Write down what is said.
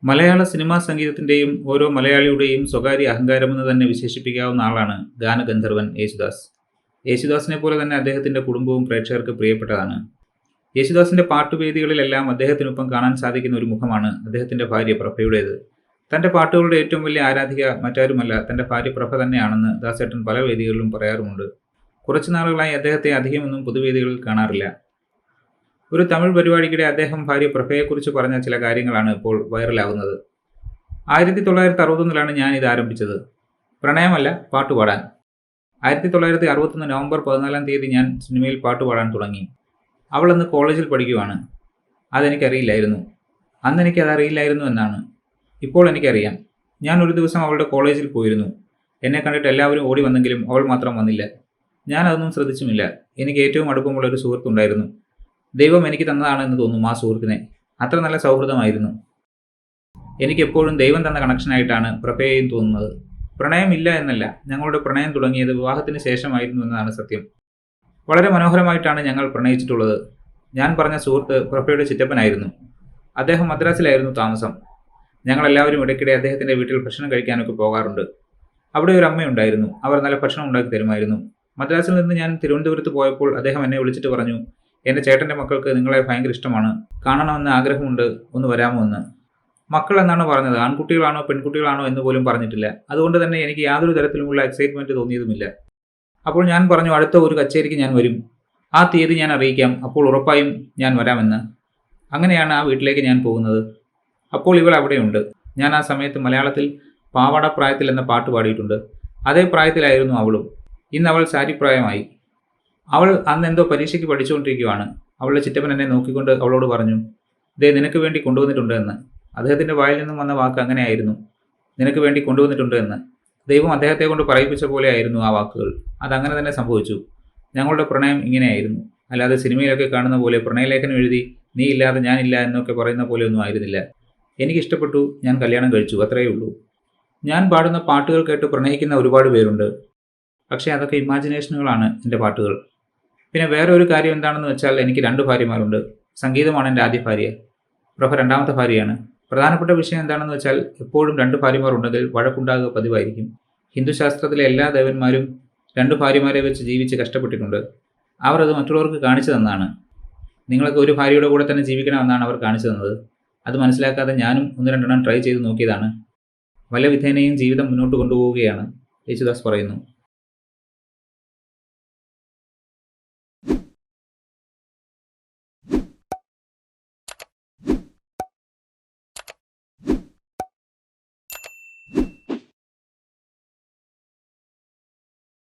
മലയാള cinema സംഗീതത്തിന്റെയും ഓരോ മലയാളിയുടെയും സ്വകാര്യ അഹങ്കാരമെന്ന് തന്നെ വിശേഷിപ്പിക്കാവുന്ന ആളാണ് ഗാനഗന്ധർവൻ യേശുദാസ്. യേശുദാസിനെ പോലെ തന്നെ അദ്ദേഹത്തിന്റെ കുടുംബവും പ്രേക്ഷകർക്ക് പ്രിയപ്പെട്ടതാണ്. യേശുദാസിന്റെ പാട്ടുവേദികളിലെല്ലാം അദ്ദേഹത്തിനൊപ്പം കാണാൻ സാധിക്കുന്ന ഒരു മുഖമാണ് അദ്ദേഹത്തിന്റെ ഭാര്യ പ്രഭയുടേത്. തന്റെ പാട്ടുകളുടെ ഏറ്റവും വലിയ ആരാധിക മറ്റാരുമല്ല തന്റെ ഭാര്യ പ്രഭ തന്നെയാണെന്ന് ദാസേട്ടൻ പല വേദികളിലും പറയാറുമുണ്ട്. കുറച്ചു നാളുകളായി അദ്ദേഹത്തെ അധികമൊന്നും പൊതുവേദികളിൽ കാണാറില്ല. ഒരു തമിഴ് പരിപാടിക്കിടെ അദ്ദേഹം ഭാര്യ പ്രഭയെക്കുറിച്ച് പറഞ്ഞ ചില കാര്യങ്ങളാണ് ഇപ്പോൾ വൈറലാകുന്നത്. 1961 ഞാൻ ഇത് ആരംഭിച്ചത്. പ്രണയമല്ല, പാട്ടുപാടാൻ. 1961 നവംബർ 14 ഞാൻ സിനിമയിൽ പാട്ടുപാടാൻ തുടങ്ങി. അവളന്ന് കോളേജിൽ പഠിക്കുവാണ്. അതെനിക്കറിയില്ലായിരുന്നു. അന്ന് എനിക്കതറിയില്ലായിരുന്നു എന്നാണ്. ഇപ്പോൾ എനിക്കറിയാം. ഞാൻ ഒരു ദിവസം അവളുടെ കോളേജിൽ പോയിരുന്നു. എന്നെ കണ്ടിട്ട് എല്ലാവരും ഓടി വന്നെങ്കിലും അവൾ മാത്രം വന്നില്ല. ഞാനതൊന്നും ശ്രദ്ധിച്ചുമില്ല. എനിക്ക് ഏറ്റവും അടുപ്പമുള്ള ഒരു സുഹൃത്തുണ്ടായിരുന്നു. ദൈവം എനിക്ക് തന്നതാണെന്ന് തോന്നും ആ സുഹൃത്തിനെ. അത്ര നല്ല സൗഹൃദമായിരുന്നു. എനിക്കെപ്പോഴും ദൈവം തന്ന കണക്ഷനായിട്ടാണ് പ്രഭയെയും തോന്നുന്നത്. പ്രണയമില്ല എന്നല്ല, ഞങ്ങളുടെ പ്രണയം തുടങ്ങിയത് വിവാഹത്തിന് ശേഷമായിരുന്നു എന്നതാണ് സത്യം. വളരെ മനോഹരമായിട്ടാണ് ഞങ്ങൾ പ്രണയിച്ചിട്ടുള്ളത്. ഞാൻ പറഞ്ഞ സുഹൃത്ത് പ്രഭയുടെ ചിറ്റപ്പനായിരുന്നു. അദ്ദേഹം മദ്രാസിലായിരുന്നു താമസം. ഞങ്ങളെല്ലാവരും ഇടയ്ക്കിടെ അദ്ദേഹത്തിൻ്റെ വീട്ടിൽ ഭക്ഷണം കഴിക്കാനൊക്കെ പോകാറുണ്ട്. അവിടെ ഒരു അമ്മയുണ്ടായിരുന്നു. അവർ നല്ല ഭക്ഷണം ഉണ്ടാക്കി തരുമായിരുന്നു. മദ്രാസിൽ നിന്ന് ഞാൻ തിരുവനന്തപുരത്ത് പോയപ്പോൾ അദ്ദേഹം എന്നെ വിളിച്ചിട്ട് പറഞ്ഞു, എൻ്റെ ചേട്ടൻ്റെ മക്കൾക്ക് നിങ്ങളെ ഭയങ്കര ഇഷ്ടമാണ്, കാണണമെന്ന് ആഗ്രഹമുണ്ട്, ഒന്ന് വരാമോ എന്ന്. മക്കൾ എന്നാണ് പറഞ്ഞത്. ആൺകുട്ടികളാണോ പെൺകുട്ടികളാണോ എന്ന് പോലും പറഞ്ഞിട്ടില്ല. അതുകൊണ്ട് തന്നെ എനിക്ക് യാതൊരു തരത്തിലുമുള്ള എക്സൈറ്റ്മെൻറ്റ് തോന്നിയതുമില്ല. അപ്പോൾ ഞാൻ പറഞ്ഞു, അടുത്ത ഒരു കച്ചേരിക്ക് ഞാൻ വരും. ആ തീയതി ഞാൻ അറിയിക്കാം. അപ്പോൾ ഉറപ്പായും ഞാൻ വരാമെന്ന്. അങ്ങനെയാണ് ആ വീട്ടിലേക്ക് ഞാൻ പോകുന്നത്. അപ്പോൾ ഇവൾ അവിടെയുണ്ട്. ഞാൻ ആ സമയത്ത് മലയാളത്തിൽ പാവാട പ്രായത്തിൽ എന്ന പാട്ട് പാടിയിട്ടുണ്ട്. അതേ പ്രായത്തിലായിരുന്നു അവളും. ഇന്ന് അവൾ സാരിപ്രായമായി. അവൾ അന്ന് എന്തോ പരീക്ഷയ്ക്ക് പഠിച്ചുകൊണ്ടിരിക്കുകയാണ്. അവളുടെ ചിറ്റപ്പൻ എന്നെ നോക്കിക്കൊണ്ട് അവളോട് പറഞ്ഞു, ദേ നിനക്ക് വേണ്ടി കൊണ്ടുവന്നിട്ടുണ്ട് എന്ന്. അദ്ദേഹത്തിൻ്റെ വായിൽ നിന്നും വന്ന വാക്ക് അങ്ങനെയായിരുന്നു, നിനക്ക് വേണ്ടി കൊണ്ടുവന്നിട്ടുണ്ട് എന്ന്. ദൈവം അദ്ദേഹത്തെ കൊണ്ട് പറയിപ്പിച്ച പോലെ ആയിരുന്നു ആ വാക്കുകൾ. അതങ്ങനെ തന്നെ സംഭവിച്ചു. ഞങ്ങളുടെ പ്രണയം ഇങ്ങനെയായിരുന്നു. അല്ലാതെ സിനിമയിലൊക്കെ കാണുന്ന പോലെ പ്രണയലേഖനം എഴുതി നീ ഇല്ലാതെ ഞാനില്ല എന്നൊക്കെ പറയുന്ന പോലെ ഒന്നും ആയിരുന്നില്ല. എനിക്കിഷ്ടപ്പെട്ടു, ഞാൻ കല്യാണം കഴിച്ചു, അത്രയേ ഉള്ളൂ. ഞാൻ പാടുന്ന പാട്ടുകൾ കേട്ട് പ്രണയിക്കുന്ന ഒരുപാട് പേരുണ്ട്. പക്ഷേ അതൊക്കെ ഇമാജിനേഷനുകളാണ് എൻ്റെ പാട്ടുകൾ. പിന്നെ വേറെ ഒരു കാര്യം എന്താണെന്ന് വെച്ചാൽ, എനിക്ക് 2 ഭാര്യമാരുണ്ട്. സംഗീതമാണ് എൻ്റെ ആദ്യ ഭാര്യ. പ്രഭ രണ്ടാമത്തെ ഭാര്യയാണ്. പ്രധാനപ്പെട്ട വിഷയം എന്താണെന്ന് വെച്ചാൽ, എപ്പോഴും 2 ഭാര്യമാർ ഉണ്ടെങ്കിൽ വഴക്കുണ്ടാകുക പതിവായിരിക്കും. ഹിന്ദുശാസ്ത്രത്തിലെ എല്ലാ ദേവന്മാരും 2 ഭാര്യമാരെ വെച്ച് ജീവിച്ച് കഷ്ടപ്പെട്ടിട്ടുണ്ട്. അവർ അത് മറ്റുള്ളവർക്ക് കാണിച്ചു തന്നതാണ്. നിങ്ങളൊക്കെ ഒരു ഭാര്യയുടെ കൂടെ തന്നെ ജീവിക്കണമെന്നാണ് അവർ കാണിച്ചു തന്നത്. അത് മനസ്സിലാക്കാതെ ഞാനും 1-2 ട്രൈ ചെയ്ത് നോക്കിയതാണ്. വല്ല വിധേനയും ജീവിതം മുന്നോട്ട് കൊണ്ടുപോവുകയാണ്. യേശുദാസ് പറയുന്നു.